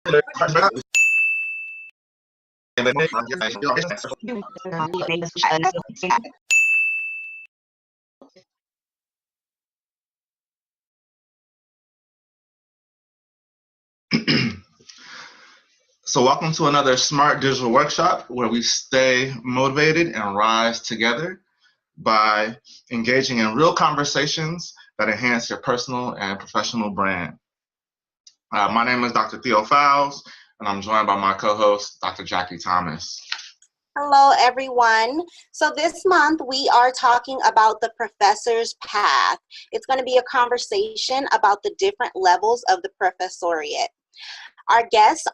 So welcome to another Smart Digital Workshop where we stay motivated and rise together by engaging in real conversations that enhance your personal and professional brand. My name is Dr. Theo Fowles, and I'm joined by my co-host, Dr. Jackie Thomas. Hello, everyone. So this month we are talking about the professor's path. It's going to be a conversation about the different levels of the professoriate. Our guests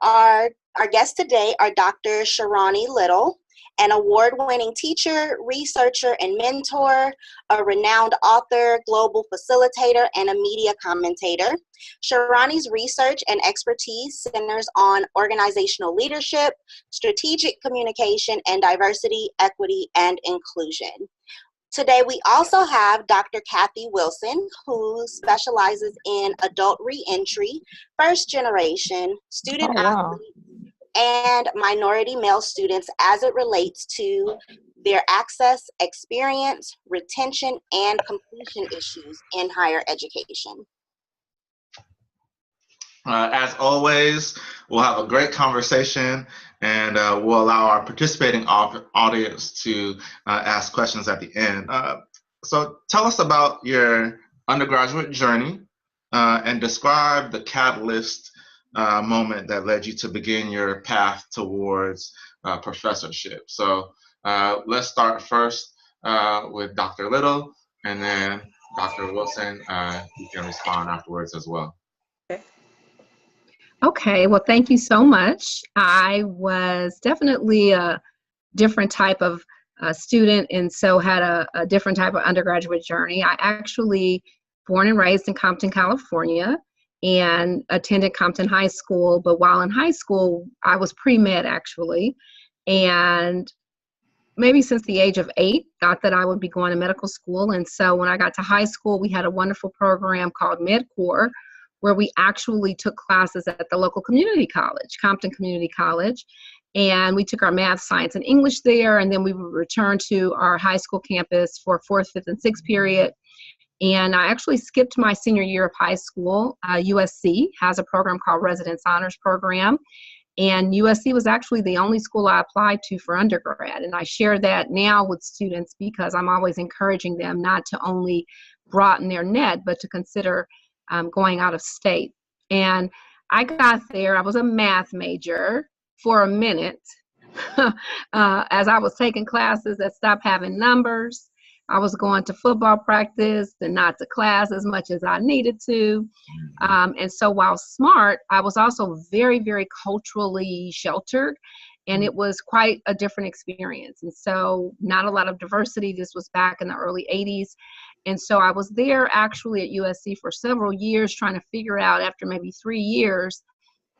today are Dr. Sharoni Little, an award-winning teacher, researcher, and mentor, a renowned author, global facilitator, and a media commentator. Sharoni's research and expertise centers on organizational leadership, strategic communication, and diversity, equity, and inclusion. Today, we also have Dr. Katrin Wilson, who specializes in adult reentry, first generation, student athletes, and minority male students as it relates to their access, experience, retention, and completion issues in higher education. As always, we'll have a great conversation, and we'll allow our participating audience to ask questions at the end. So tell us about your undergraduate journey and describe the catalyst moment that led you to begin your path towards professorship. So let's start first with Dr. Little, and then Dr. Wilson, you can respond afterwards as well. Okay, well, thank you so much. I was definitely a different type of student, and so had a different type of undergraduate journey. I actually born and raised in Compton, California, and attended Compton High School. But while in high school, I was pre-med actually, and maybe since the age of 8, thought that I would be going to medical school. And so when I got to high school, we had a wonderful program called MedCorps, where we actually took classes at the local community college, Compton Community College. And we took our math, science, and English there. And then we would return to our high school campus for 4th, 5th, and 6th period. And I actually skipped my senior year of high school. USC has a program called Residence Honors Program. And USC was actually the only school I applied to for undergrad. And I share that now with students because I'm always encouraging them not to only broaden their net, but to consider going out of state. And I got there, I was a math major for a minute as I was taking classes that stopped having numbers. I was going to football practice and not to class as much as I needed to. And so while smart, I was also very, very culturally sheltered. And it was quite a different experience. And so not a lot of diversity. This was back in the early 80s. And so I was there actually at USC for several years trying to figure out, after maybe 3 years,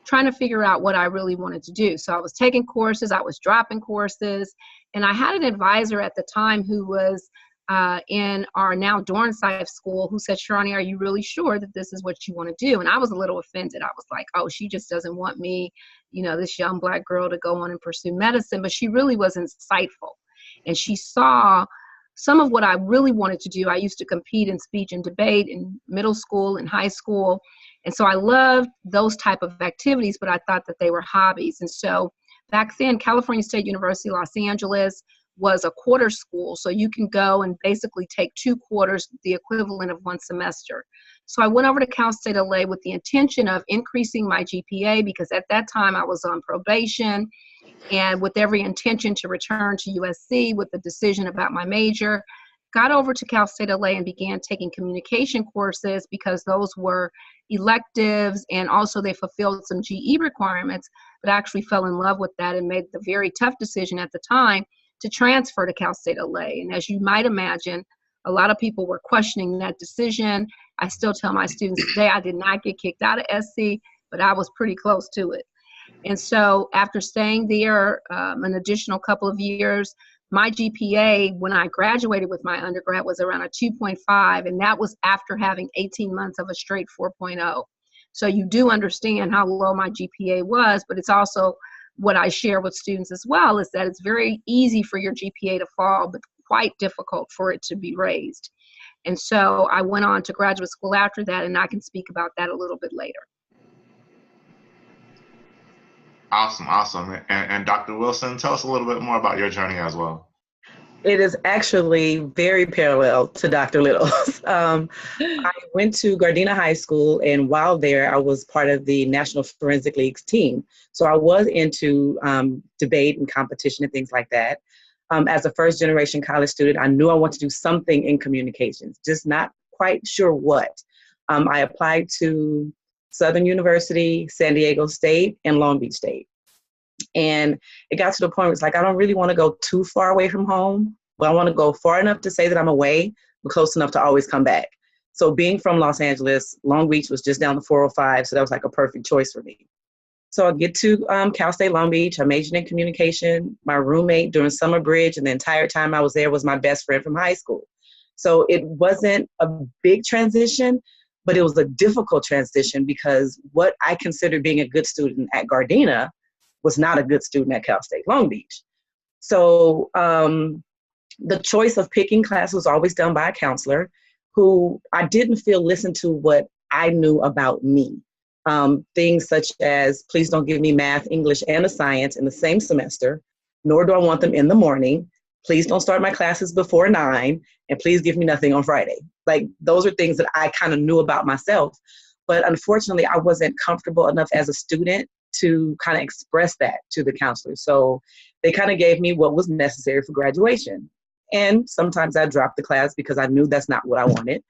trying to figure out what I really wanted to do. So I was taking courses, I was dropping courses, and I had an advisor at the time who was in our now Dornsife school who said, Sharoni, are you really sure that this is what you want to do? And I was a little offended. I was like, oh, she just doesn't want me, this young Black girl to go on and pursue medicine. But she really was insightful. And she saw some of what I really wanted to do. I used to compete in speech and debate in middle school and high school. And so I loved those type of activities, but I thought that they were hobbies. And so back then, California State University, Los Angeles was a quarter school. So you can go and basically take 2 quarters, the equivalent of 1 semester. So I went over to Cal State LA with the intention of increasing my GPA because at that time I was on probation, and with every intention to return to USC with the decision about my major. Got over to Cal State LA and began taking communication courses because those were electives and also they fulfilled some GE requirements, but I actually fell in love with that and made the very tough decision at the time to transfer to Cal State LA. And as you might imagine, a lot of people were questioning that decision. I still tell my students today I did not get kicked out of SC, but I was pretty close to it. And so after staying there an additional couple of years, my GPA when I graduated with my undergrad was around a 2.5, and that was after having 18 months of a straight 4.0. So you do understand how low my GPA was, but it's also what I share with students as well, is that it's very easy for your GPA to fall, but quite difficult for it to be raised. And so I went on to graduate school after that, and I can speak about that a little bit later. Awesome, awesome. And Dr. Wilson, tell us a little bit more about your journey as well. It is actually very parallel to Dr. Little's. I went to Gardena High School, and while there, I was part of the National Forensic League's team. So I was into debate and competition and things like that. As a first-generation college student, I knew I wanted to do something in communications, just not quite sure what. I applied to Southern University, San Diego State, and Long Beach State. And it got to the point where it's like, I don't really want to go too far away from home, but I want to go far enough to say that I'm away, but close enough to always come back. So being from Los Angeles, Long Beach was just down the 405, so that was like a perfect choice for me. So I get to Cal State Long Beach. I majored in communication. My roommate during summer bridge and the entire time I was there was my best friend from high school. So it wasn't a big transition, but it was a difficult transition because what I considered being a good student at Gardena was not a good student at Cal State Long Beach. So the choice of picking class was always done by a counselor who I didn't feel listened to what I knew about me. Things such as, please don't give me math, English, and a science in the same semester, nor do I want them in the morning. Please don't start my classes before 9, and please give me nothing on Friday. Like, those are things that I kind of knew about myself. But unfortunately, I wasn't comfortable enough as a student to kind of express that to the counselor. So they kind of gave me what was necessary for graduation. And sometimes I dropped the class because I knew that's not what I wanted.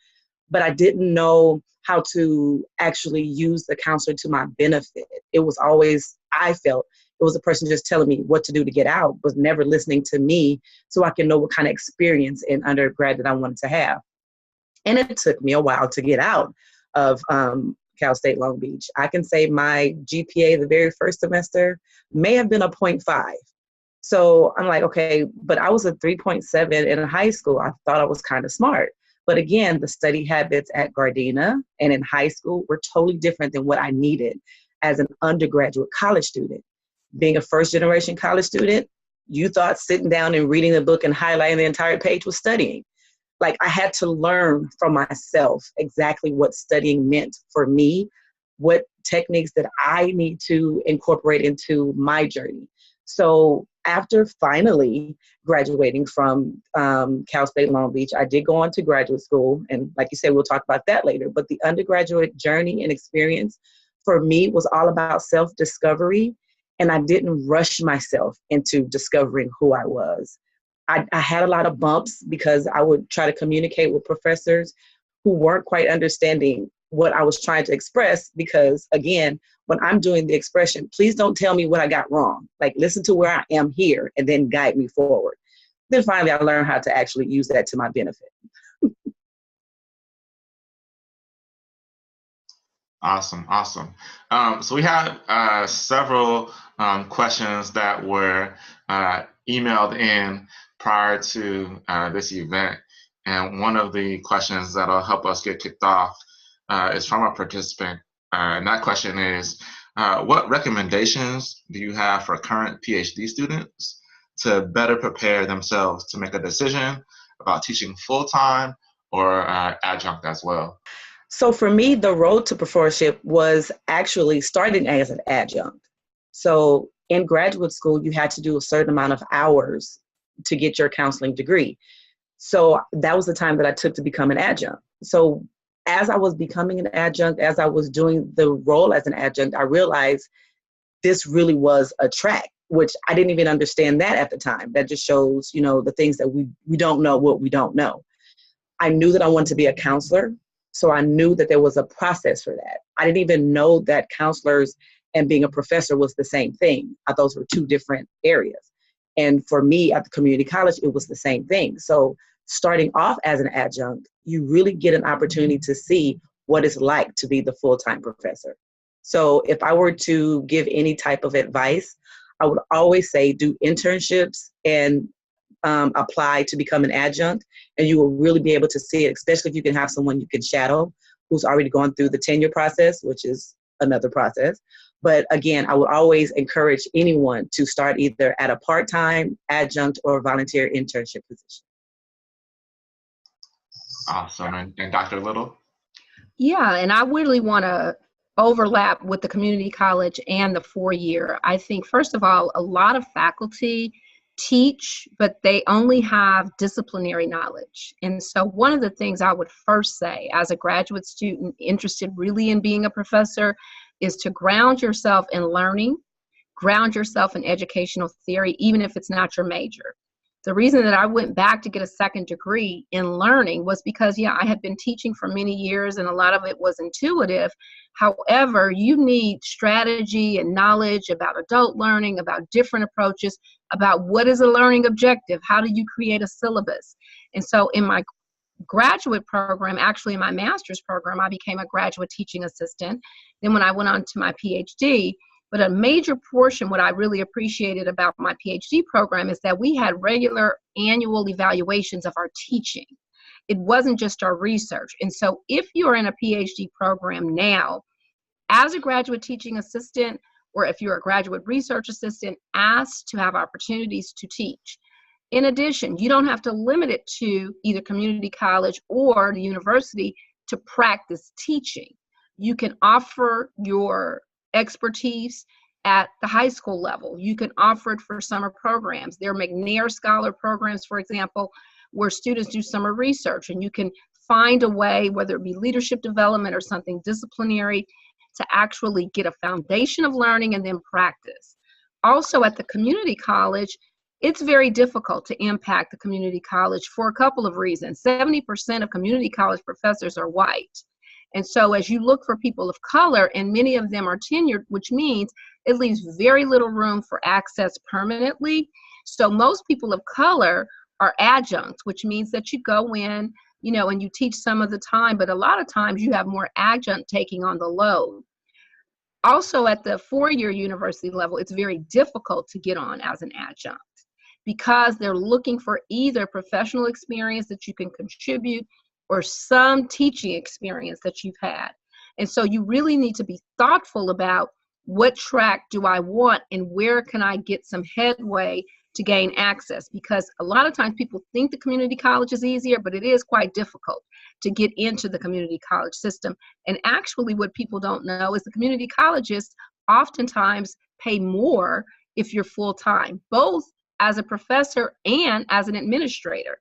But I didn't know how to actually use the counselor to my benefit. It was always, I felt, it was a person just telling me what to do to get out, but never listening to me so I can know what kind of experience in undergrad that I wanted to have. And it took me a while to get out of Cal State Long Beach. I can say my GPA the very first semester may have been a 0.5. So I'm like, okay, but I was a 3.7 in high school. I thought I was kind of smart. But again, the study habits at Gardena and in high school were totally different than what I needed as an undergraduate college student. Being a first-generation college student, you thought sitting down and reading the book and highlighting the entire page was studying. Like, I had to learn from myself exactly what studying meant for me, what techniques that I need to incorporate into my journey. So after finally graduating from Cal State Long Beach, I did go on to graduate school. And like you said, we'll talk about that later. But the undergraduate journey and experience for me was all about self-discovery. And I didn't rush myself into discovering who I was. I had a lot of bumps because I would try to communicate with professors who weren't quite understanding what I was trying to express because, again, when I'm doing the expression, please don't tell me what I got wrong. Like, listen to where I am here and then guide me forward. Then finally, I learned how to actually use that to my benefit. Awesome, awesome. So we had several questions that were emailed in prior to this event. And one of the questions that'll help us get kicked off is from a participant. And that question is, what recommendations do you have for current PhD students to better prepare themselves to make a decision about teaching full-time or adjunct as well? So for me, the road to professorship was actually starting as an adjunct. So in graduate school, you had to do a certain amount of hours to get your counseling degree. So that was the time that I took to become an adjunct. So as I was becoming an adjunct, as I was doing the role as an adjunct, I realized this really was a track, which I didn't even understand that at the time. That just shows, you know, the things that we don't know what we don't know. I knew that I wanted to be a counselor. So I knew that there was a process for that. I didn't even know that counselors and being a professor was the same thing. I thought those were two different areas. And for me at the community college, it was the same thing. So starting off as an adjunct, you really get an opportunity to see what it's like to be the full-time professor. So if I were to give any type of advice, I would always say do internships and apply to become an adjunct, and you will really be able to see it, especially if you can have someone you can shadow who's already gone through the tenure process, which is another process. But again, I would always encourage anyone to start either at a part-time, adjunct, or volunteer internship position. Awesome. And Dr. Little? Yeah, and I really want to overlap with the community college and the 4-year. I think, first of all, a lot of faculty teach, but they only have disciplinary knowledge. And so one of the things I would first say as a graduate student interested really in being a professor is to ground yourself in learning, ground yourself in educational theory, even if it's not your major. The reason that I went back to get a second degree in learning was because, yeah, I had been teaching for many years and a lot of it was intuitive. However, you need strategy and knowledge about adult learning, about different approaches, about what is a learning objective, how do you create a syllabus. And so in my graduate program, actually in my master's program, I became a graduate teaching assistant. Then when I went on to my PhD, but a major portion, what I really appreciated about my PhD program is that we had regular annual evaluations of our teaching. It wasn't just our research. And so if you're in a PhD program now, as a graduate teaching assistant, or if you're a graduate research assistant, ask to have opportunities to teach. In addition, you don't have to limit it to either community college or the university to practice teaching. You can offer your expertise at the high school level. You can offer it for summer programs. There are McNair Scholar programs, for example, where students do summer research, and you can find a way, whether it be leadership development or something disciplinary, to actually get a foundation of learning and then practice. Also at the community college, it's very difficult to impact the community college for a couple of reasons. 70% of community college professors are white. And so as you look for people of color, and many of them are tenured, which means it leaves very little room for access permanently. So most people of color are adjuncts, which means that you go in, and you teach some of the time, but a lot of times you have more adjunct taking on the load. Also at the 4-year university level, it's very difficult to get on as an adjunct because they're looking for either professional experience that you can contribute or some teaching experience that you've had. And so you really need to be thoughtful about what track do I want and where can I get some headway to gain access, because a lot of times people think the community college is easier, but it is quite difficult to get into the community college system. And actually what people don't know is the community colleges oftentimes pay more if you're full-time, both as a professor and as an administrator.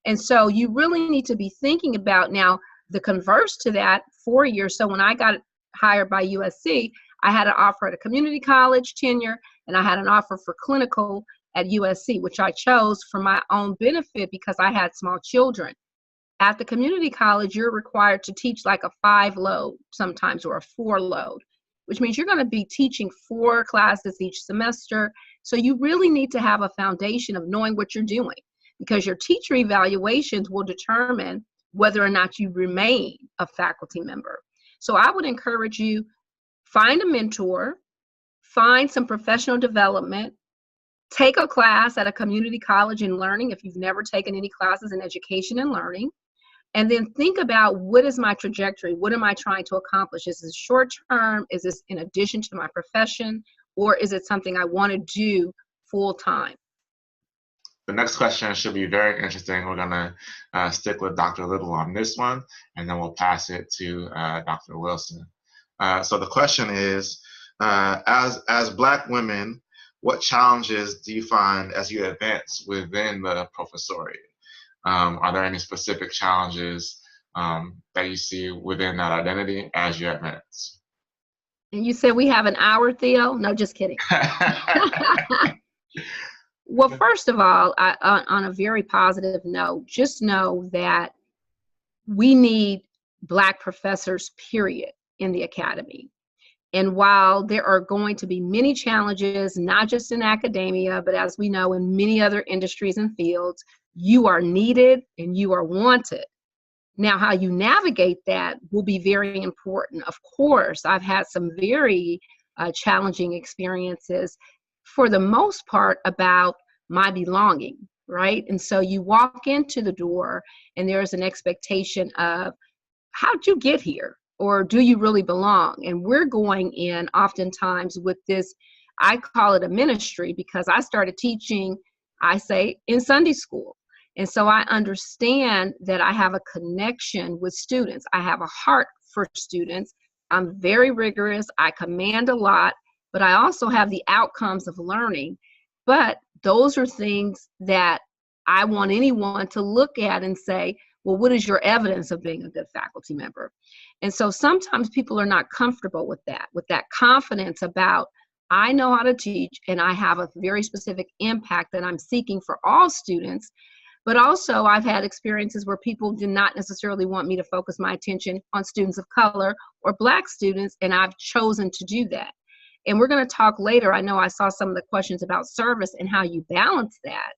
And so you really need to be thinking about now the converse to that 4 years. So when I got hired by USC, I had an offer at a community college tenure, and I had an offer for clinical at USC, which I chose for my own benefit because I had small children. At the community college, you're required to teach like a 5 load sometimes, or a 4 load, which means you're going to be teaching 4 classes each semester. So you really need to have a foundation of knowing what you're doing, because your teacher evaluations will determine whether or not you remain a faculty member. So I would encourage you, find a mentor, find some professional development, take a class at a community college in learning if you've never taken any classes in education and learning, and then think about what is my trajectory? What am I trying to accomplish? Is this short term? Is this in addition to my profession? Or is it something I want to do full time? The next question should be very interesting. We're going to stick with Dr. Little on this one, and then we'll pass it to Dr. Wilson. So the question is, as Black women, what challenges do you find as you advance within the professoriate? Are there any specific challenges that you see within that identity as you advance? And you said we have an hour, Theo? No, just kidding. Well, first of all, on a very positive note, just know that we need Black professors, period, in the academy. And while there are going to be many challenges, not just in academia, but as we know in many other industries and fields, you are needed and you are wanted. Now, how you navigate that will be very important. Of course, I've had some very challenging experiences, for the most part, about my belonging, right? And so you walk into the door and there's an expectation of how'd you get here? Or do you really belong? And we're going in oftentimes with this, I call it a ministry, because I started teaching, I say, in Sunday school. And so I understand that I have a connection with students. I have a heart for students. I'm very rigorous. I command a lot, but I also have the outcomes of learning. But those are things that I want anyone to look at and say, well, what is your evidence of being a good faculty member? And so sometimes people are not comfortable with that confidence about, I know how to teach and I have a very specific impact that I'm seeking for all students. But also I've had experiences where people do not necessarily want me to focus my attention on students of color or Black students, and I've chosen to do that. And we're going to talk later. I know I saw some of the questions about service and how you balance that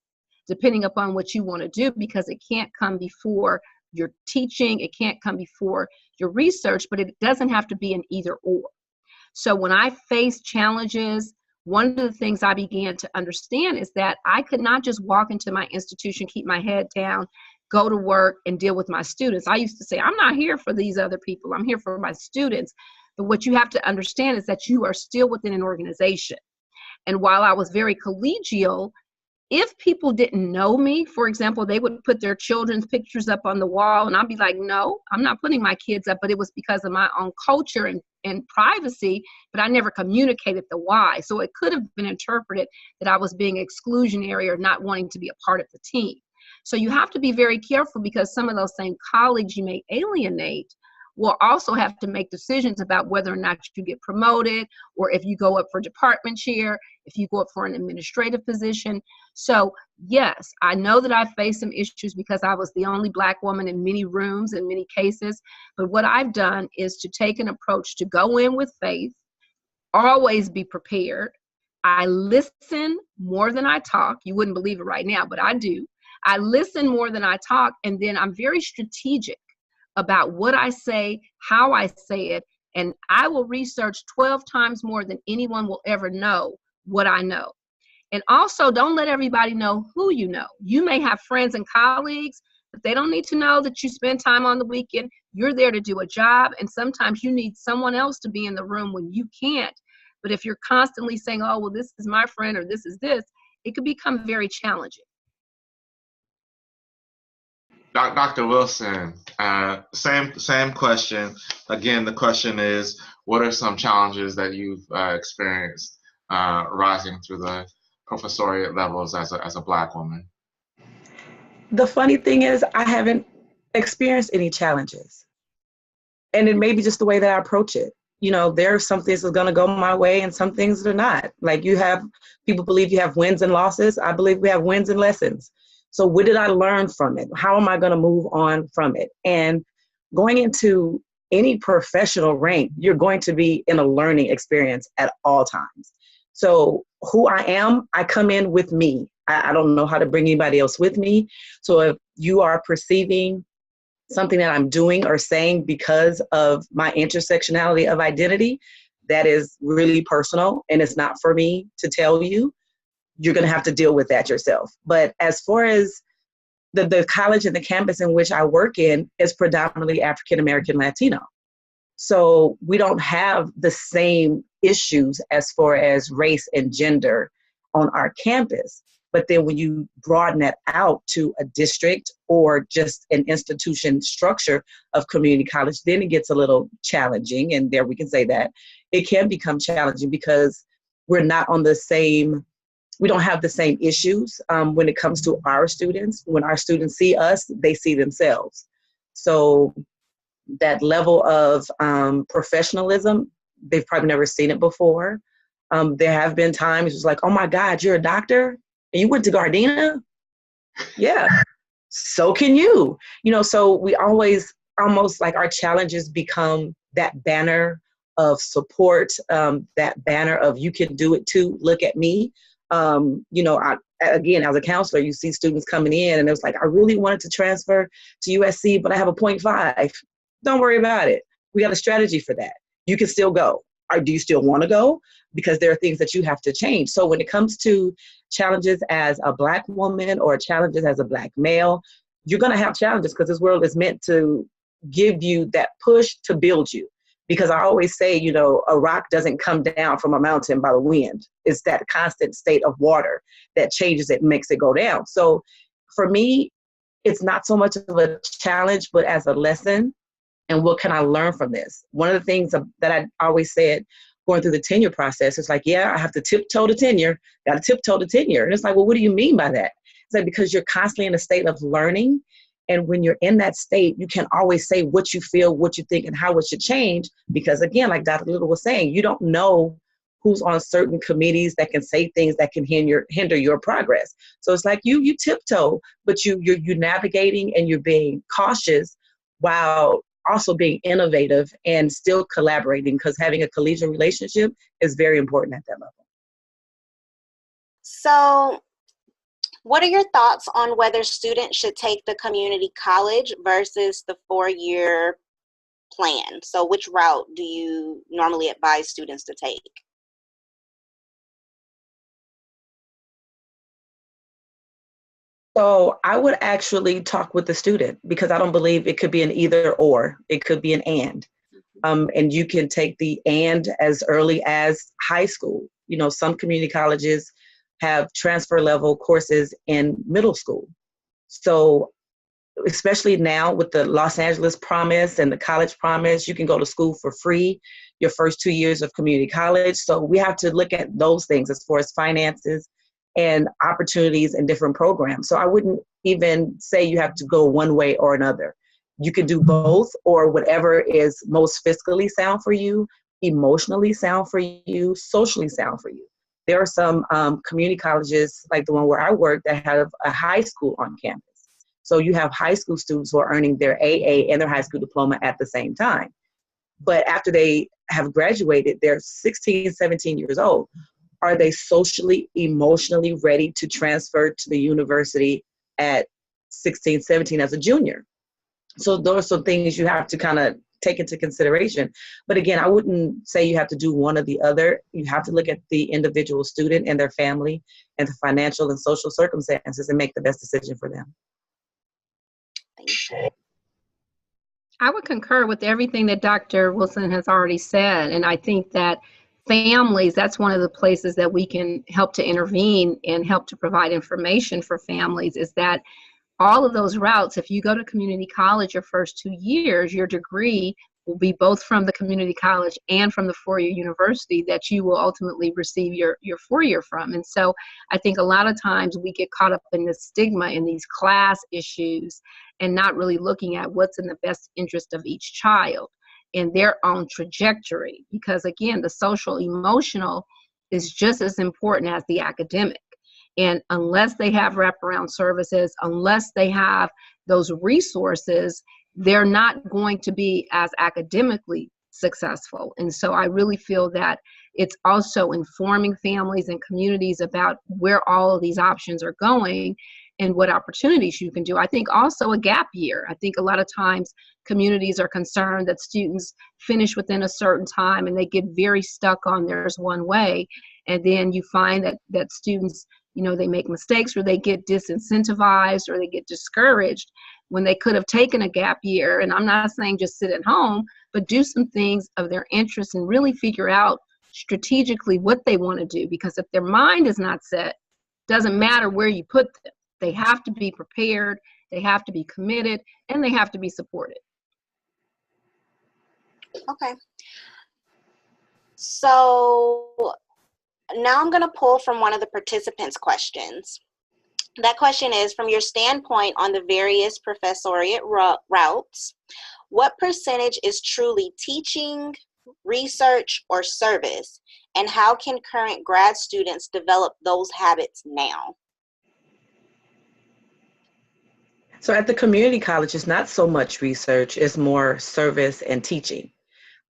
depending upon what you want to do, because it can't come before your teaching, it can't come before your research, but it doesn't have to be an either or. So when I face challenges, one of the things I began to understand is that I could not just walk into my institution, keep my head down, go to work and deal with my students. I used to say, I'm not here for these other people, I'm here for my students. But what you have to understand is that you are still within an organization. And while I was very collegial, if people didn't know me, for example, they would put their children's pictures up on the wall and I'd be like, no, I'm not putting my kids up, but it was because of my own culture and privacy, but I never communicated the why. So it could have been interpreted that I was being exclusionary or not wanting to be a part of the team. So you have to be very careful, because some of those same colleagues you may alienate will also have to make decisions about whether or not you get promoted, or if you go up for department chair, if you go up for an administrative position. So yes, I know that I faced some issues because I was the only Black woman in many rooms in many cases. But what I've done is to take an approach to go in with faith, always be prepared. I listen more than I talk. You wouldn't believe it right now, but I do. I listen more than I talk, and then I'm very strategic about what I say, how I say it, and I will research 12 times more than anyone will ever know what I know. And also, don't let everybody know who you know. You may have friends and colleagues, but they don't need to know that you spend time on the weekend. You're there to do a job, and sometimes you need someone else to be in the room when you can't. But if you're constantly saying, oh, well, this is my friend or this is this, it could become very challenging. Dr. Wilson, same question. Again, the question is, what are some challenges that you've experienced rising through the professoriate levels as a Black woman? The funny thing is, I haven't experienced any challenges. And it may be just the way that I approach it. You know, there are some things that are going to go my way and some things that are not. Like people believe you have wins and losses. I believe we have wins and lessons. So what did I learn from it? How am I going to move on from it? And going into any professional rank, you're going to be in a learning experience at all times. So who I am, I come in with me. I don't know how to bring anybody else with me. So if you are perceiving something that I'm doing or saying because of my intersectionality of identity, that is really personal and it's not for me to tell you. You're going to have to deal with that yourself. But as far as the college and the campus in which I work in is predominantly African-American Latino. So we don't have the same issues as far as race and gender on our campus. But then when you broaden that out to a district or just an institution structure of community college, then it gets a little challenging. And there we can say that it can become challenging because we're not on the same, we don't have the same issues when it comes to our students. When our students see us, they see themselves. So that level of professionalism, they've probably never seen it before. There have been times it's like, oh my God, you're a doctor and you went to Gardena? Yeah, so can you. You know, so we always almost like our challenges become that banner of support, that banner of you can do it too, look at me. You know, again, as a counselor, you see students coming in and it was like, I really wanted to transfer to USC, but I have a 0.5. Don't worry about it. We got a strategy for that. You can still go. Or do you still want to go? Because there are things that you have to change. So when it comes to challenges as a Black woman or challenges as a Black male, you're going to have challenges because this world is meant to give you that push to build you. Because I always say, you know, a rock doesn't come down from a mountain by the wind. It's that constant state of water that changes it, makes it go down. So for me, it's not so much of a challenge, but as a lesson. And what can I learn from this? One of the things that I always said going through the tenure process is like, yeah, I have to tiptoe to tenure, got to tiptoe to tenure. And it's like, well, what do you mean by that? It's like, because you're constantly in a state of learning. And when you're in that state, you can always say what you feel, what you think, and how it should change. Because again, like Dr. Little was saying, you don't know who's on certain committees that can say things that can hinder your progress. So it's like you tiptoe, but you're navigating and you're being cautious while also being innovative and still collaborating, because having a collegiate relationship is very important at that level. So what are your thoughts on whether students should take the community college versus the 4-year plan? So which route do you normally advise students to take? So I would actually talk with the student, because I don't believe it could be an either or, it could be an and. And you can take the and as early as high school. You know, some community colleges have transfer level courses in middle school. So especially now with the Los Angeles Promise and the College Promise, you can go to school for free your first 2 years of community college. So we have to look at those things as far as finances and opportunities and different programs. So I wouldn't even say you have to go one way or another. You can do both, or whatever is most fiscally sound for you, emotionally sound for you, socially sound for you. There are some community colleges, like the one where I work, that have a high school on campus. So you have high school students who are earning their AA and their high school diploma at the same time. But after they have graduated, they're 16, 17 years old. Are they socially, emotionally ready to transfer to the university at 16, 17 as a junior? So those are some things you have to kind of take into consideration. But again, I wouldn't say you have to do one or the other. You have to look at the individual student and their family and the financial and social circumstances and make the best decision for them. I would concur with everything that Dr. Wilson has already said. And I think that families, that's one of the places that we can help to intervene and help to provide information for families, is that all of those routes, if you go to community college your first 2 years, your degree will be both from the community college and from the 4-year university that you will ultimately receive your 4-year from. And so I think a lot of times we get caught up in this stigma in these class issues and not really looking at what's in the best interest of each child and their own trajectory. Because again, the social emotional is just as important as the academic. And unless they have wraparound services, unless they have those resources, they're not going to be as academically successful. And so I really feel that it's also informing families and communities about where all of these options are going and what opportunities you can do. I think also a gap year. I think a lot of times communities are concerned that students finish within a certain time and they get very stuck on there's one way. And then you find that students, you know, they make mistakes or they get disincentivized or they get discouraged when they could have taken a gap year. And I'm not saying just sit at home, but do some things of their interest and really figure out strategically what they want to do. Because if their mind is not set, doesn't matter where you put them. They have to be prepared, they have to be committed, and they have to be supported. Okay. So now I'm going to pull from one of the participants' questions. That question is, from your standpoint on the various professoriate routes, what percentage is truly teaching, research, or service? And how can current grad students develop those habits now? So at the community college, it's not so much research, it's more service and teaching.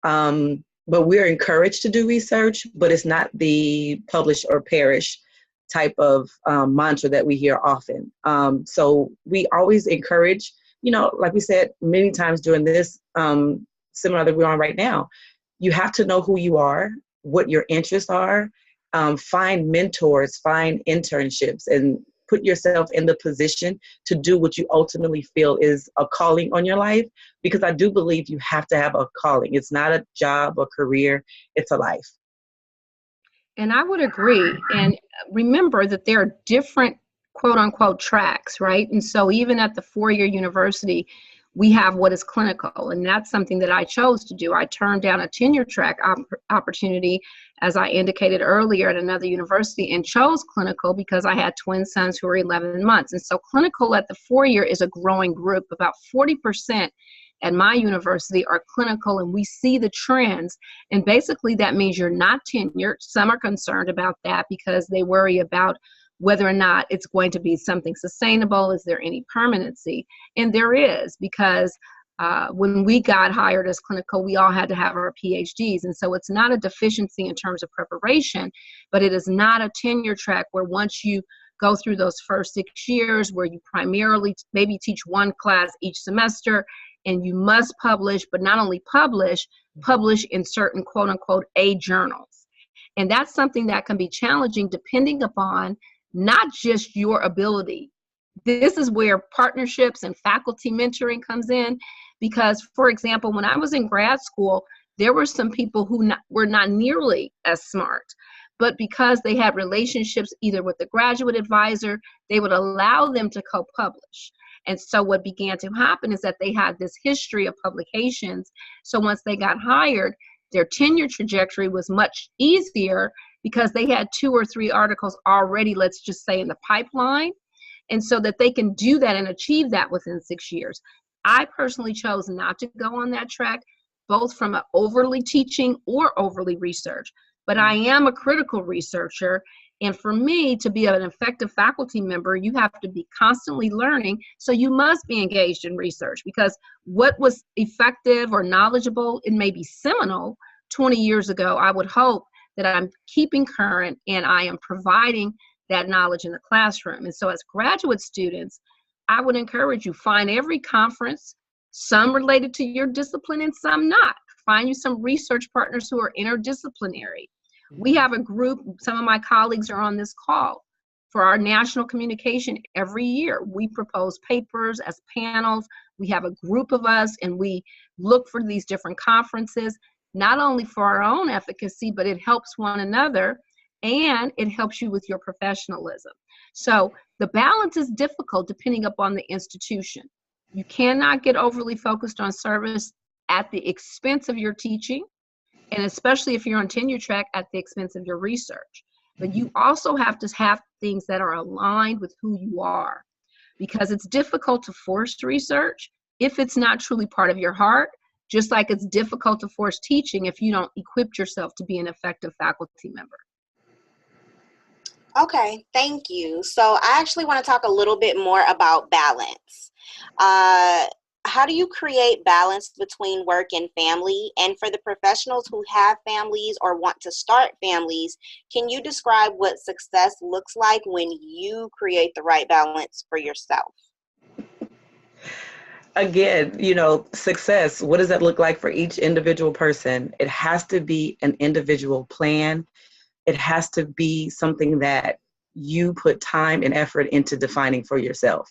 But we're encouraged to do research, but it's not the publish or perish type of mantra that we hear often. So we always encourage, you know, like we said many times during this seminar that we're on right now, you have to know who you are, what your interests are, find mentors, find internships, and put yourself in the position to do what you ultimately feel is a calling on your life, because I do believe you have to have a calling. It's not a job or career, it's a life. And I would agree. And remember that there are different quote unquote tracks, right? And so even at the four-year university, we have what is clinical. And that's something that I chose to do. I turned down a tenure track opportunity, as I indicated earlier, at another university, and chose clinical because I had twin sons who were 11 months. And so clinical at the four-year is a growing group. About 40% at my university are clinical, and we see the trends. And basically that means you're not tenured. Some are concerned about that because they worry about whether or not it's going to be something sustainable. Is there any permanency? And there is, because when we got hired as clinical, we all had to have our PhDs. And so it's not a deficiency in terms of preparation, but it is not a tenure track where once you go through those first 6 years where you primarily maybe teach one class each semester, and you must publish, but not only publish in certain quote unquote A journals. And that's something that can be challenging depending upon not just your ability. This is where partnerships and faculty mentoring comes in, because, for example, when I was in grad school, there were some people who were not nearly as smart, but because they had relationships either with the graduate advisor, they would allow them to co-publish. And so what began to happen is that they had this history of publications. So once they got hired, their tenure trajectory was much easier because they had 2 or 3 articles already, let's just say, in the pipeline. And so that they can do that and achieve that within 6 years. I personally chose not to go on that track, both from an overly teaching or overly research. But I am a critical researcher. And for me to be an effective faculty member, you have to be constantly learning. So you must be engaged in research, because what was effective or knowledgeable, it may be seminal 20 years ago. I would hope that I'm keeping current and I am providing that knowledge in the classroom. And so as graduate students, I would encourage you, find every conference, some related to your discipline and some not. Find you some research partners who are interdisciplinary. We have a group, some of my colleagues are on this call, for our national communication every year. We propose papers as panels. We have a group of us and we look for these different conferences, not only for our own efficacy, but it helps one another and it helps you with your professionalism. So the balance is difficult depending upon the institution. You cannot get overly focused on service at the expense of your teaching, and especially if you're on tenure track, at the expense of your research. But you also have to have things that are aligned with who you are, because it's difficult to force research if it's not truly part of your heart, just like it's difficult to force teaching if you don't equip yourself to be an effective faculty member. Okay, thank you. So I actually want to talk a little bit more about balance. How do you create balance between work and family? And for the professionals who have families or want to start families, can you describe what success looks like when you create the right balance for yourself? Again, success, what does that look like for each individual person? It has to be an individual plan. It has to be something that you put time and effort into defining for yourself.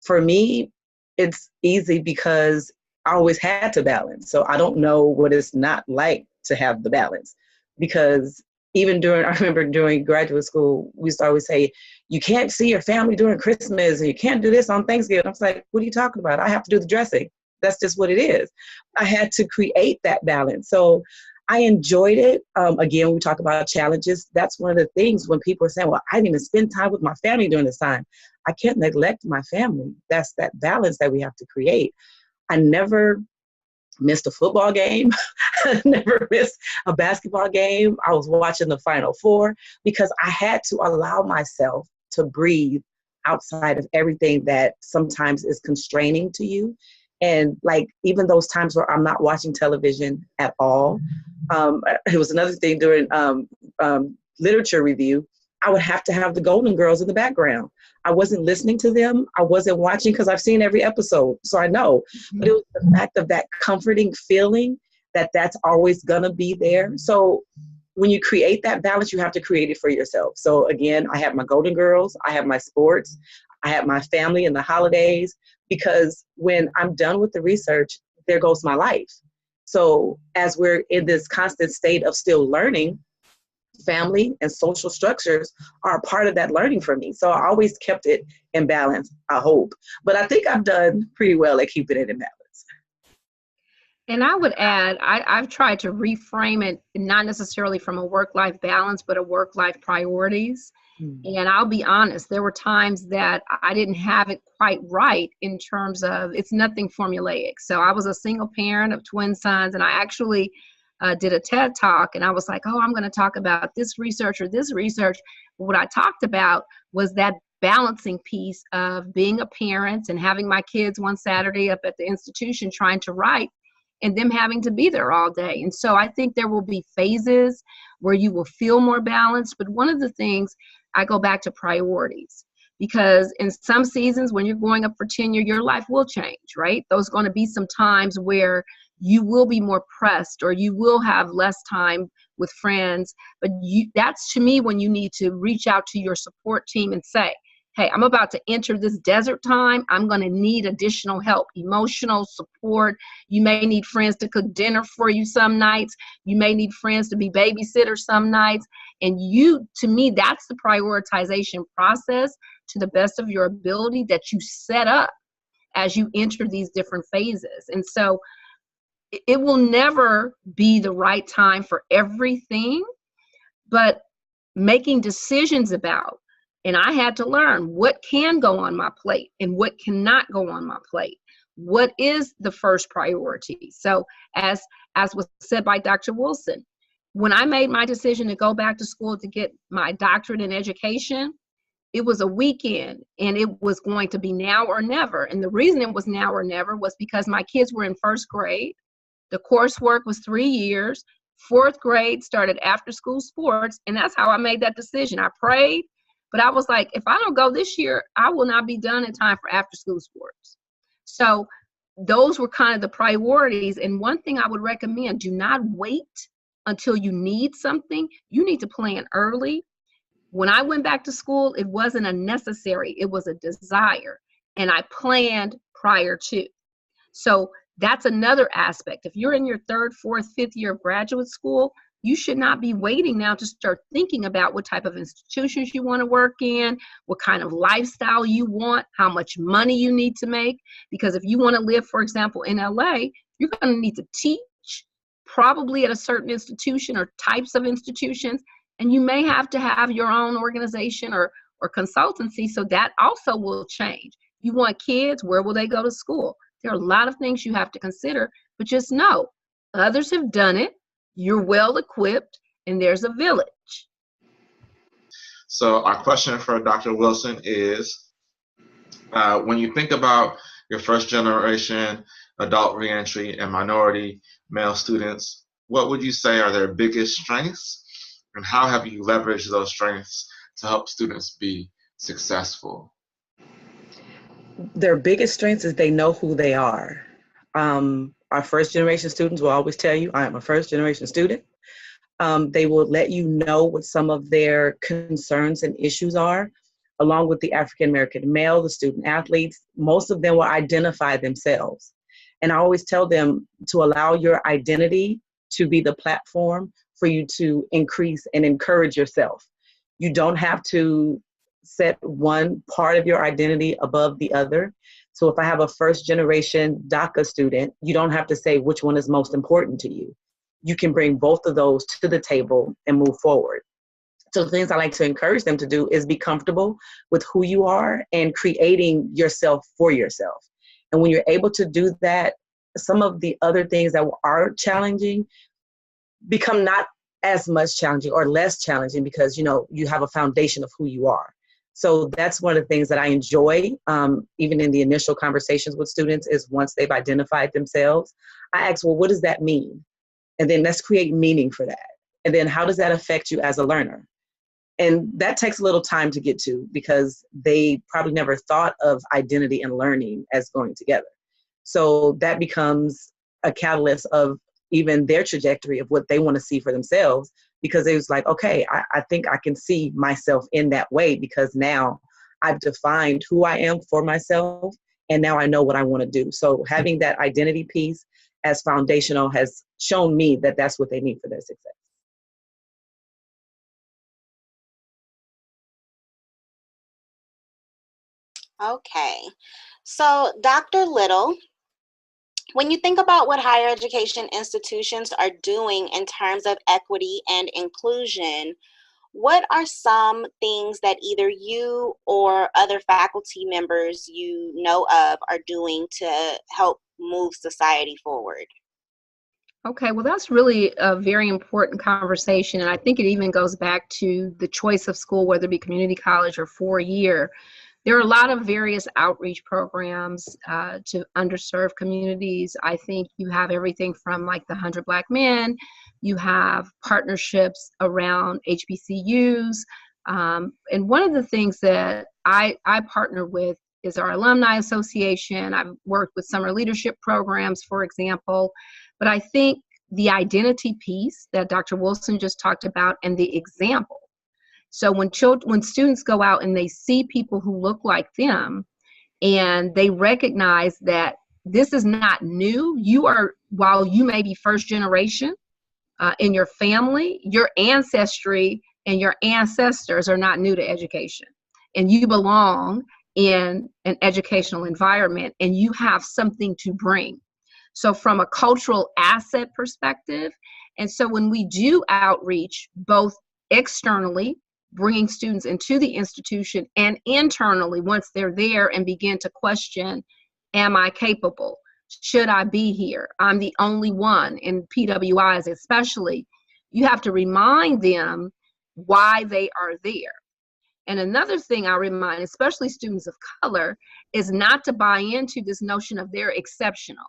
For me, it's easy because I always had to balance. So I don't know what it's not like to have the balance, because even I remember during graduate school, we used to always say, you can't see your family during Christmas, and you can't do this on Thanksgiving. I was like, what are you talking about? I have to do the dressing. That's just what it is. I had to create that balance. So I enjoyed it. Again, when we talk about challenges, that's one of the things when people are saying, well, I didn't even spend time with my family during this time. I can't neglect my family. That's that balance that we have to create. I never missed a football game. I never missed a basketball game. I was watching the Final Four because I had to allow myself to breathe outside of everything that sometimes is constraining to you. And like, even those times where I'm not watching television at all, it was another thing during literature review, I would have to have the Golden Girls in the background. I wasn't listening to them. I wasn't watching because I've seen every episode, so I know. But it was the fact of that comforting feeling that that's always gonna be there. So when you create that balance, you have to create it for yourself. So again, I have my Golden Girls, I have my sports, I have my family and the holidays, because when I'm done with the research, there goes my life. So as we're in this constant state of still learning, family and social structures are a part of that learning for me. So I always kept it in balance, I hope. But I think I've done pretty well at keeping it in balance. And I would add, I've tried to reframe it, not necessarily from a work-life balance, but a work-life priorities. And I'll be honest, there were times that I didn't have it quite right in terms of, it's nothing formulaic. So I was a single parent of twin sons, and I actually did a TED talk, and I was like, oh, I'm going to talk about this research or this research. But what I talked about was that balancing piece of being a parent and having my kids one Saturday up at the institution trying to write, and them having to be there all day. And so I think there will be phases where you will feel more balanced. But one of the things, I go back to priorities, because in some seasons when you're going up for tenure, your life will change, right? Those are going to be some times where you will be more pressed, or you will have less time with friends. But that's, to me, when you need to reach out to your support team and say, hey, I'm about to enter this desert time. I'm going to need additional help, emotional support. You may need friends to cook dinner for you some nights. You may need friends to be babysitters some nights. And to me, that's the prioritization process, to the best of your ability, that you set up as you enter these different phases. And so it will never be the right time for everything, but making decisions about, and I had to learn what can go on my plate and what cannot go on my plate. What is the first priority? So as was said by Dr. Wilson, when I made my decision to go back to school to get my doctorate in education, it was a weekend, and it was going to be now or never. And the reason it was now or never was because my kids were in first grade. The coursework was 3 years. Fourth grade started after school sports. And that's how I made that decision. I prayed, but I was like, if I don't go this year, I will not be done in time for after school sports. So those were kind of the priorities. And one thing I would recommend, do not wait until you need something. You need to plan early. When I went back to school, it wasn't a necessary, it was a desire. And I planned prior to. So that's another aspect. If you're in your third, fourth, fifth year of graduate school, you should not be waiting now to start thinking about what type of institutions you want to work in, what kind of lifestyle you want, how much money you need to make. Because if you want to live, for example, in LA, you're going to need to teach probably at a certain institution or types of institutions. And you may have to have your own organization or consultancy. So that also will change. You want kids, where will they go to school? There are a lot of things you have to consider, but just know others have done it. You're well equipped, and there's a village. So our question for Dr. Wilson is, when you think about your first generation adult reentry and minority male students, what would you say are their biggest strengths, and how have you leveraged those strengths to help students be successful? Their biggest strengths is they know who they are. Our first generation students will always tell you, I am a first generation student. They will let you know what some of their concerns and issues are, along with the African American male, the student athletes. Most of them will identify themselves. And I always tell them to allow your identity to be the platform for you to increase and encourage yourself. You don't have to set one part of your identity above the other. So if I have a first generation DACA student, you don't have to say which one is most important to you. You can bring both of those to the table and move forward. So the things I like to encourage them to do is be comfortable with who you are and creating yourself for yourself. And when you're able to do that, some of the other things that are challenging become not as much challenging or less challenging, because you have a foundation of who you are. So that's one of the things that I enjoy, even in the initial conversations with students, is once they've identified themselves, I ask, well, what does that mean? And then let's create meaning for that. And then how does that affect you as a learner? And that takes a little time to get to, because they probably never thought of identity and learning as going together. So that becomes a catalyst of even their trajectory of what they want to see for themselves, because it was like, okay, I think I can see myself in that way, because now I've defined who I am for myself, and now I know what I want to do. So having that identity piece as foundational has shown me that that's what they need for their success. Okay. So, Dr. Little, when you think about what higher education institutions are doing in terms of equity and inclusion, what are some things that either you or other faculty members you know of are doing to help move society forward? Okay, well, that's really a very important conversation. And I think it even goes back to the choice of school, whether it be community college or 4-year. There are a lot of various outreach programs to underserved communities. I think you have everything from like the 100 Black Men, you have partnerships around HBCUs. And one of the things that I partner with is our Alumni Association. I've worked with summer leadership programs, for example. But I think the identity piece that Dr. Wilson just talked about, and the example. So when students go out and they see people who look like them, and they recognize that this is not new, while you may be first generation in your family, your ancestry and your ancestors are not new to education. And you belong in an educational environment, and you have something to bring. So from a cultural asset perspective, and so when we do outreach, both externally, bringing students into the institution, and internally, once they're there and begin to question, am I capable? Should I be here? I'm the only one, in PWIs especially. You have to remind them why they are there. And another thing I remind, especially students of color, is not to buy into this notion of they're exceptional.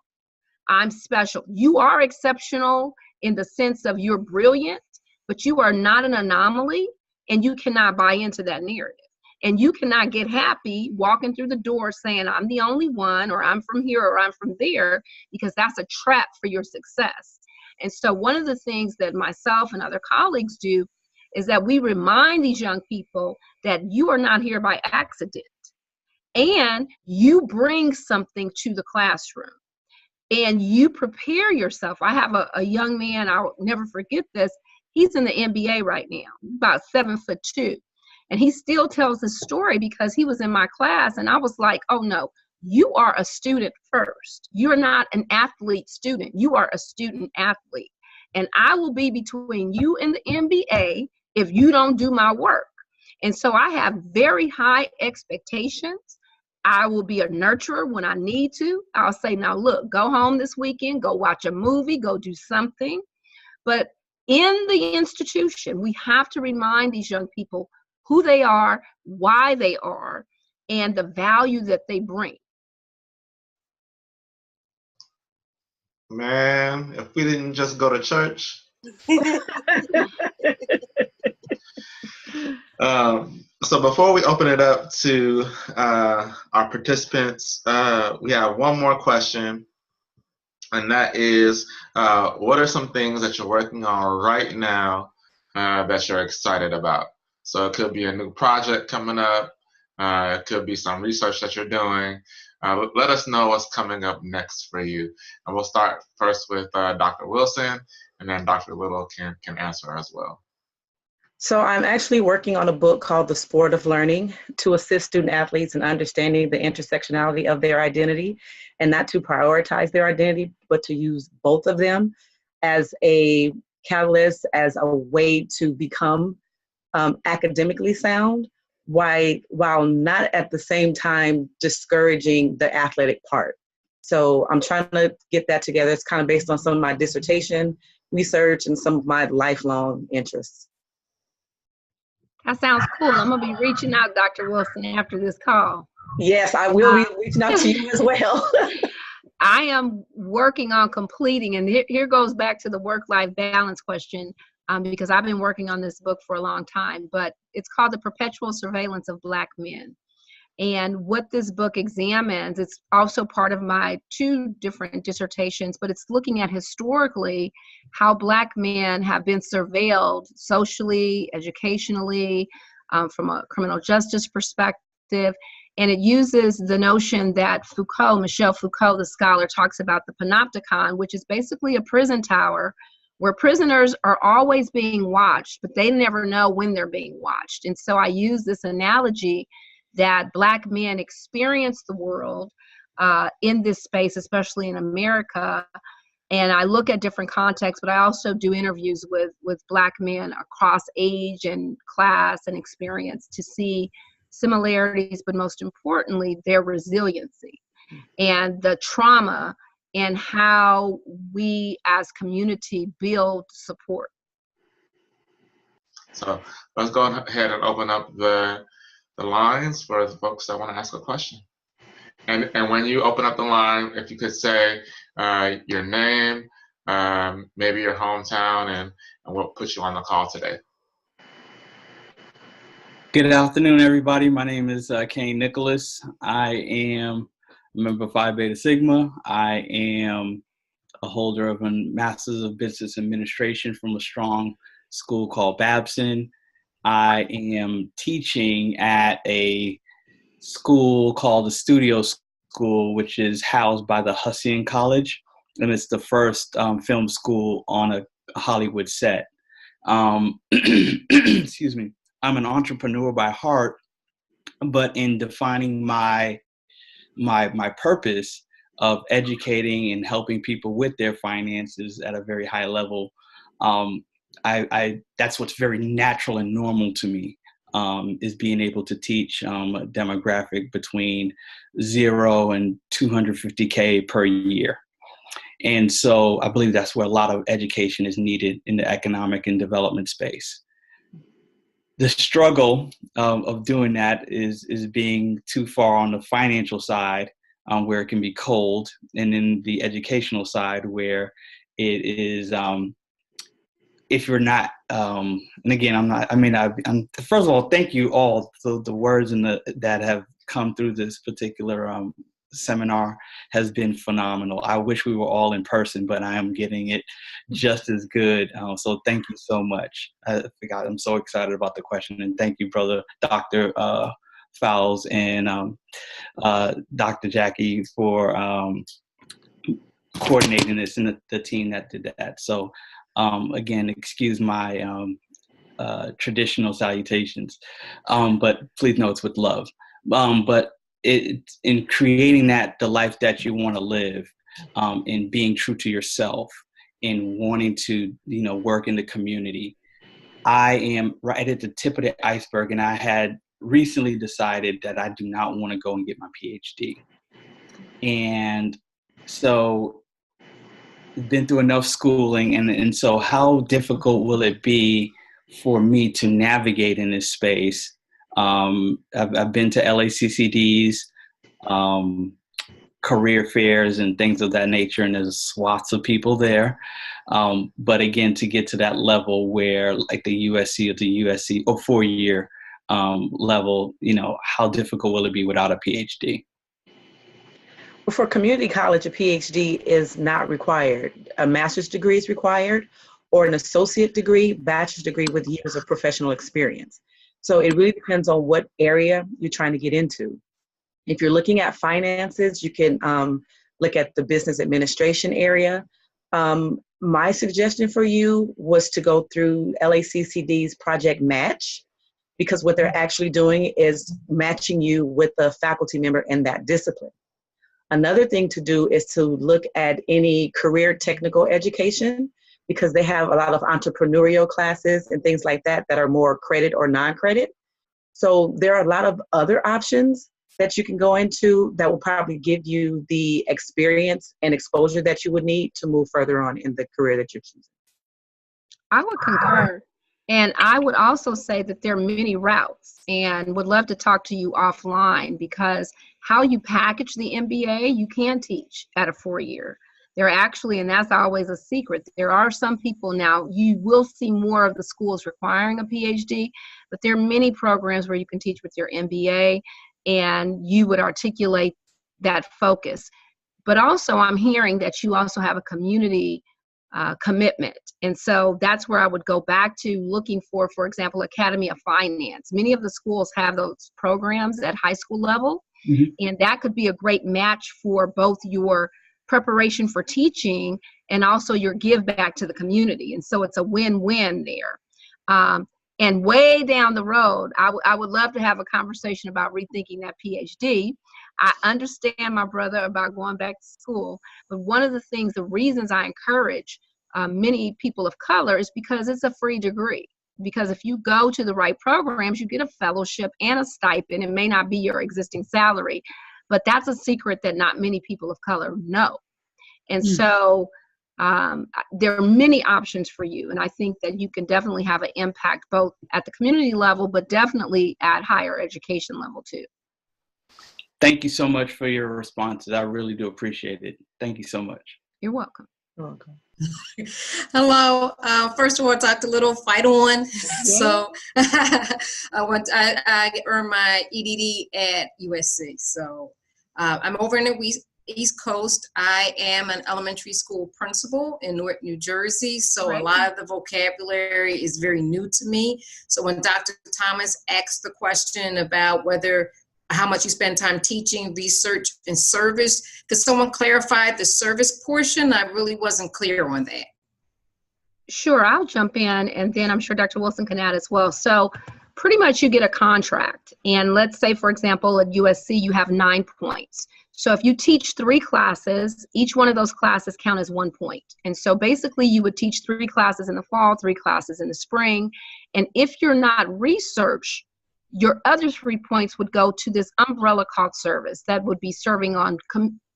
I'm special. You are exceptional in the sense of you're brilliant, but you are not an anomaly, and you cannot buy into that narrative. And you cannot get happy walking through the door saying, I'm the only one, or I'm from here, or I'm from there, because that's a trap for your success. And so one of the things that myself and other colleagues do is that we remind these young people that you are not here by accident, and you bring something to the classroom. And you prepare yourself. I have a young man, I'll never forget this. He's in the NBA right now, about 7'2". And he still tells his story because he was in my class, and I was like, oh no, you are a student first. You're not an athlete student. You are a student athlete. And I will be between you and the NBA if you don't do my work. And so I have very high expectations. I will be a nurturer when I need to. I'll say, now look, go home this weekend, go watch a movie, go do something. But in the institution, we have to remind these young people who they are, why they are, and the value that they bring. Man, if we didn't just go to church. So before we open it up to our participants, we have one more question, and that is, what are some things that you're working on right now that you're excited about? So it could be a new project coming up, it could be some research that you're doing. Let us know what's coming up next for you. And we'll start first with Dr. Wilson, and then Dr. Little can answer as well. So I'm actually working on a book called The Sport of Learning to assist student athletes in understanding the intersectionality of their identity, and not to prioritize their identity, but to use both of them as a catalyst, as a way to become academically sound, while not at the same time discouraging the athletic part. So I'm trying to get that together. It's kind of based on some of my dissertation research and some of my lifelong interests. That sounds cool. I'm going to be reaching out, Dr. Wilson, after this call. Yes, I will be reaching out to you as well. I am working on completing, and here goes back to the work-life balance question, because I've been working on this book for a long time, but it's called The Perpetual Surveillance of Black Men. And what this book examines, it's also part of my 2 different dissertations, but it's looking at historically how Black men have been surveilled socially, educationally, from a criminal justice perspective. And it uses the notion that Michel Foucault, the scholar, talks about the panopticon, which is basically a prison tower where prisoners are always being watched, but they never know when they're being watched. And so I use this analogy that Black men experience the world in this space, especially in America. And I look at different contexts, but I also do interviews with Black men across age and class and experience to see similarities, but most importantly, their resiliency and the trauma and how we as community build support. So let's go ahead and open up the lines for the folks that want to ask a question. And when you open up the line, if you could say your name, maybe your hometown, and we'll put you on the call today. Good afternoon, everybody. My name is Kane Nicholas. I am a member of Phi Beta Sigma. I am a holder of a Master's of Business Administration from a strong school called Babson. I am teaching at a school called the Studio School, which is housed by the Husseian College, and it's the first film school on a Hollywood set. Excuse me. I'm an entrepreneur by heart, but in defining my purpose of educating and helping people with their finances at a very high level, that's what's very natural and normal to me, is being able to teach a demographic between 0 and 250K per year. And so I believe that's where a lot of education is needed in the economic and development space. The struggle of doing that is being too far on the financial side, where it can be cold, and then the educational side where it is, if you're not, and again, I'm first of all, thank you all for the words that have come through this particular seminar has been phenomenal. I wish we were all in person, but I am getting it just as good. So thank you so much. I'm so excited about the question, and thank you, brother Dr. Fowles and Dr. Jackie for coordinating this, and the team that did that. So again, excuse my traditional salutations, but please know it's with love. But in creating the life that you want to live, in being true to yourself, in wanting to, work in the community, I am right at the tip of the iceberg, and I had recently decided that I do not want to go and get my PhD. And so been through enough schooling, and so how difficult will it be for me to navigate in this space? I've been to LACCDs, career fairs and things of that nature, and there's swaths of people there. But again, to get to that level where like the USC or 4-year level, how difficult will it be without a PhD? For community college, a PhD is not required. A master's degree is required, or an associate degree, bachelor's degree with years of professional experience. So it really depends on what area you're trying to get into. If you're looking at finances, you can look at the business administration area. My suggestion for you was to go through LACCD's Project Match, because what they're actually doing is matching you with a faculty member in that discipline. Another thing to do is to look at any career technical education, because they have a lot of entrepreneurial classes and things like that that are more credit or non-credit. So there are a lot of other options that you can go into that will probably give you the experience and exposure that you would need to move further on in the career that you're choosing. I would concur. And I would also say that there are many routes, and would love to talk to you offline, because how you package the MBA, you can teach at a 4-year. There are actually, and that's always a secret, there are some people now, you will see more of the schools requiring a PhD, but there are many programs where you can teach with your MBA. and you would articulate that focus. But also I'm hearing that you also have a community commitment. And so that's where I would go back to looking for example, Academy of Finance. Many of the schools have those programs at high school level. Mm-hmm. And that could be a great match for both your preparation for teaching and also your give back to the community. And so it's a win-win there. And way down the road, I would love to have a conversation about rethinking that PhD. I understand my brother about going back to school, but one of the reasons I encourage many people of color is because it's a free degree. Because if you go to the right programs, you get a fellowship and a stipend. It may not be your existing salary, but that's a secret that not many people of color know. And so there are many options for you. And I think that you can definitely have an impact both at the community level, but definitely at higher education level too. Thank you so much for your responses. I really do appreciate it. Thank you so much. You're welcome. You're welcome. Hello. First of all, Dr. Little, fight on. Yeah. So I earned my EDD at USC. So I'm over in the East Coast. I am an elementary school principal in Newark, New Jersey. So right. A lot of the vocabulary is very new to me. So when Dr. Thomas asked the question about how much you spend time teaching, research, and service, could someone clarify the service portion? I really wasn't clear on that. Sure, I'll jump in, and then I'm sure Dr. Wilson can add as well. So pretty much you get a contract. And let's say, for example, at USC, you have 9 points. So if you teach 3 classes, each one of those classes count as 1 point. And so basically you would teach 3 classes in the fall, 3 classes in the spring. And if you're not research, your other 3 points would go to this umbrella called service. That would be serving on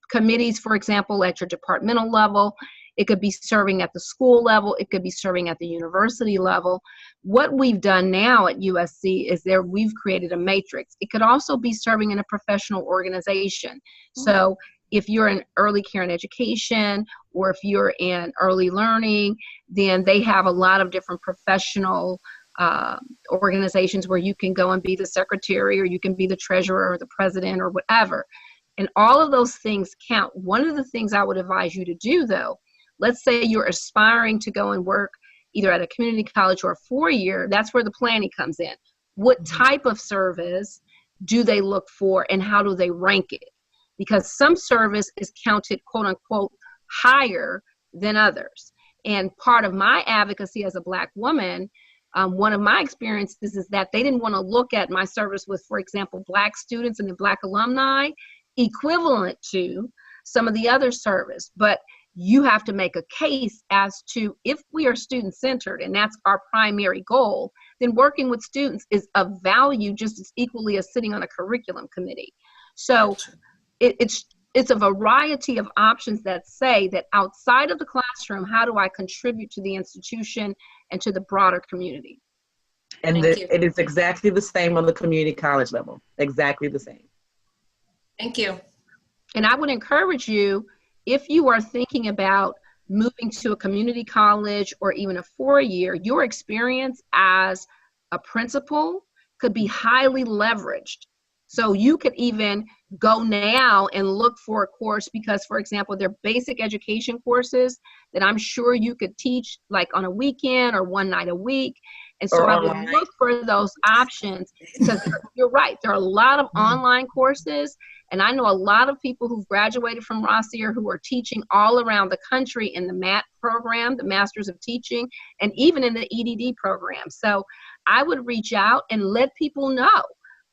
committees, for example, at your departmental level. It could be serving at the school level. It could be serving at the university level. What we've done now at USC is we've created a matrix. It could also be serving in a professional organization. So if you're in early care and education, or if you're in early learning, then they have a lot of different professional organizations where you can go and be the secretary, or you can be the treasurer or the president or whatever. And all of those things count. One of the things I would advise you to do, though, let's say you're aspiring to go and work either at a community college or a 4-year, that's where the planning comes in. What type of service do they look for, and how do they rank it? Because some service is counted, quote unquote, higher than others. And part of my advocacy as a Black woman, one of my experiences is that they didn't want to look at my service with, for example, Black students and the Black alumni equivalent to some of the other service. But you have to make a case as to, if we are student-centered, and that's our primary goal, then working with students is of value just as equally as sitting on a curriculum committee. So it's a variety of options that say that outside of the classroom, how do I contribute to the institution and to the broader community? And it is exactly the same on the community college level, exactly the same. Thank you. And I would encourage you, if you are thinking about moving to a community college or even a 4-year, your experience as a principal could be highly leveraged. So you could even go now and look for a course, because, for example, there are basic education courses that I'm sure you could teach like on a weekend or 1 night a week. And so I would look for those options, because you're right, there are a lot of online courses. And I know a lot of people who've graduated from Rossier who are teaching all around the country in the MAT program, the Masters of Teaching, and even in the EDD program. So I would reach out and let people know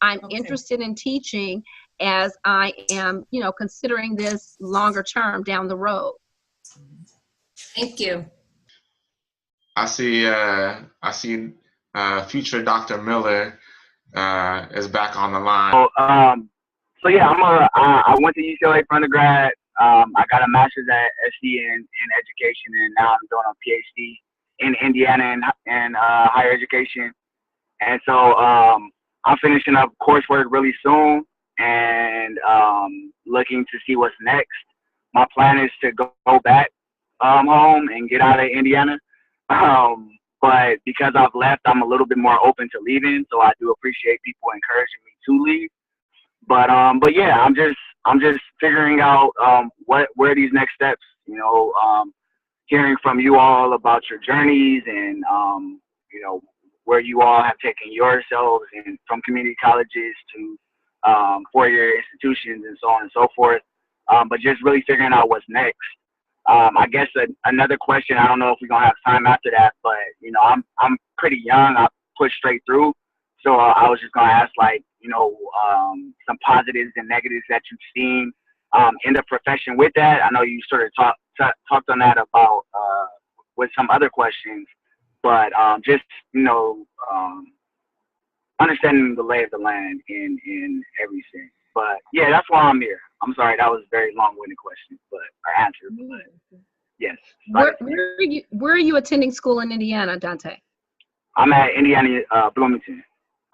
I'm interested in teaching, as I am, considering this longer term down the road. Thank you. I see future Dr. Miller is back on the line. So yeah, I went to UCLA for undergrad. I got a master's at S.D. in education, and now I'm doing a PhD in Indiana in higher education. And so I'm finishing up coursework really soon, and looking to see what's next. My plan is to go back home and get out of Indiana. But because I've left, I'm a little bit more open to leaving. So I do appreciate people encouraging me to leave. But yeah, I'm just figuring out where these next steps. Hearing from you all about your journeys and where you all have taken yourselves and from community colleges to four-year institutions and so on and so forth. But just really figuring out what's next. I guess another question. I don't know if we're gonna have time after that, but I'm pretty young. I pushed straight through, so I was just gonna ask some positives and negatives that you've seen in the profession with that. I know you sort of talked on that about with some other questions, but just understanding the lay of the land in everything. But yeah, that's why I'm here. I'm sorry, that was a very long-winded question, but I answered. But yes. Where are you attending school in Indiana, Dante? I'm at Indiana Bloomington.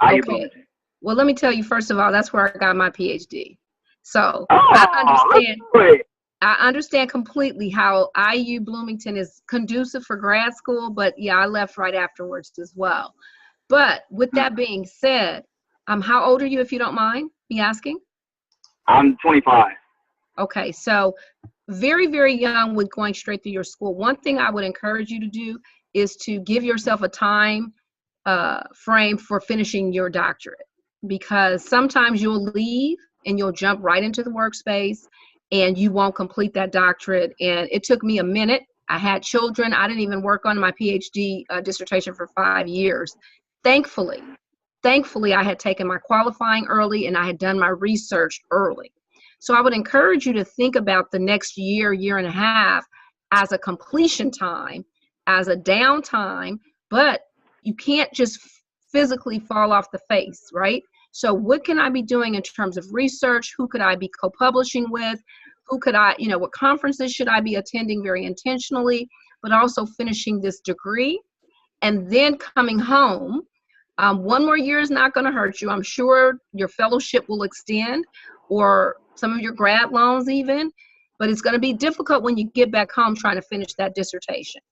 IU Bloomington. Well, let me tell you, first of all, that's where I got my PhD. So I understand completely how IU Bloomington is conducive for grad school, but yeah, I left right afterwards as well. But with that being said, how old are you, if you don't mind me asking? I'm 25. Okay, so very, very young with going straight through your school. One thing I would encourage you to do is to give yourself a time frame for finishing your doctorate, because sometimes you'll leave and you'll jump right into the workspace and you won't complete that doctorate. And it took me a minute. I had children. I didn't even work on my PhD dissertation for 5 years. Thankfully, I had taken my qualifying early and I had done my research early. So I would encourage you to think about the next year, year and a half as a completion time, as a downtime, but you can't just physically fall off the face, right? So what can I be doing in terms of research? Who could I be co-publishing with? Who could I, what conferences should I be attending very intentionally, but also finishing this degree and then coming home. 1 more year is not going to hurt you. I'm sure your fellowship will extend, or some of your grad loans even, but it's going to be difficult when you get back home trying to finish that dissertation.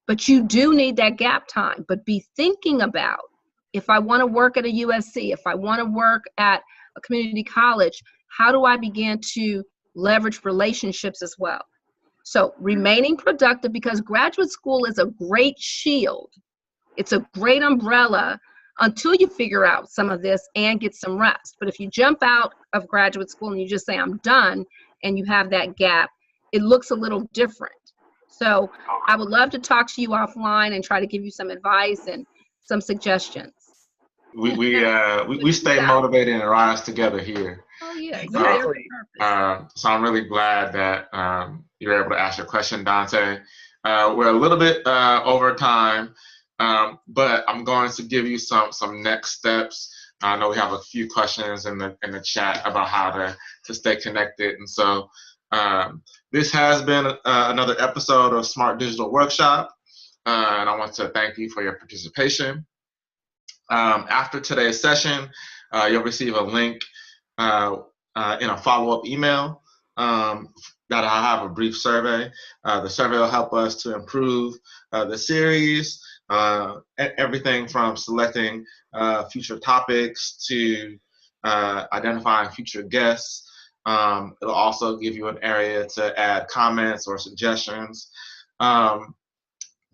But you do need that gap time. But be thinking about, if I want to work at a USC, if I want to work at a community college, how do I begin to leverage relationships as well? So remaining productive, because graduate school is a great shield. It's a great umbrella until you figure out some of this and get some rest. But if you jump out of graduate school and you just say, I'm done, and you have that gap, it looks a little different. So I would love to talk to you offline and try to give you some advice and some suggestions. We stay motivated and rise together here. Oh yeah, exactly. So I'm really glad that you're able to ask your question, Dante. We're a little bit over time, but I'm going to give you some next steps. I know we have a few questions in the chat about how to stay connected, and so this has been another episode of S.M.A.R.T Digital Workshop, and I want to thank you for your participation. After today's session, you'll receive a link in a follow-up email that I'll have a brief survey. The survey will help us to improve the series, everything from selecting future topics to identifying future guests. It'll also give you an area to add comments or suggestions.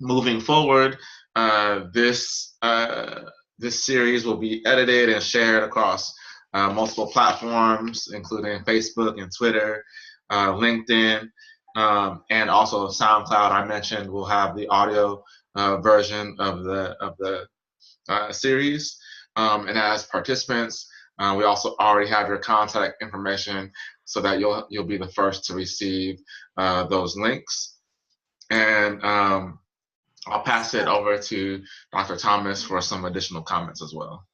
Moving forward, this series will be edited and shared across multiple platforms, including Facebook and Twitter, LinkedIn, and also SoundCloud. I mentioned we'll have the audio version of the series. And as participants, we also already have your contact information so that you'll be the first to receive those links. And I'll pass it over to Dr. Thomas for some additional comments as well.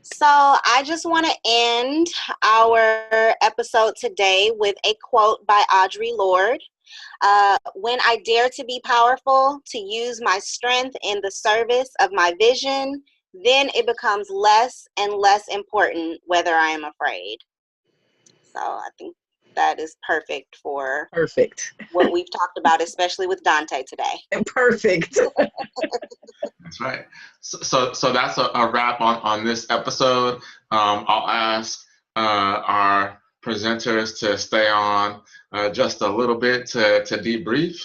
So I just want to end our episode today with a quote by Audre Lorde. When I dare to be powerful, to use my strength in the service of my vision, then it becomes less and less important whether I am afraid. So I think that is perfect for what we've talked about, especially with Dante today. Perfect. That's right. So that's a wrap on this episode. I'll ask our presenters to stay on just a little bit to debrief.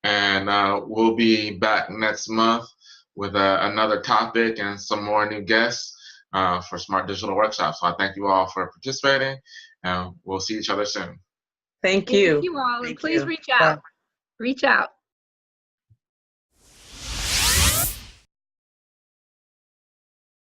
And we'll be back next month with another topic and some more new guests for Smart Digital Workshops. So I thank you all for participating, and we'll see each other soon. Thank you. Thank you all, and Thank please you. reach out. Bye. Reach out.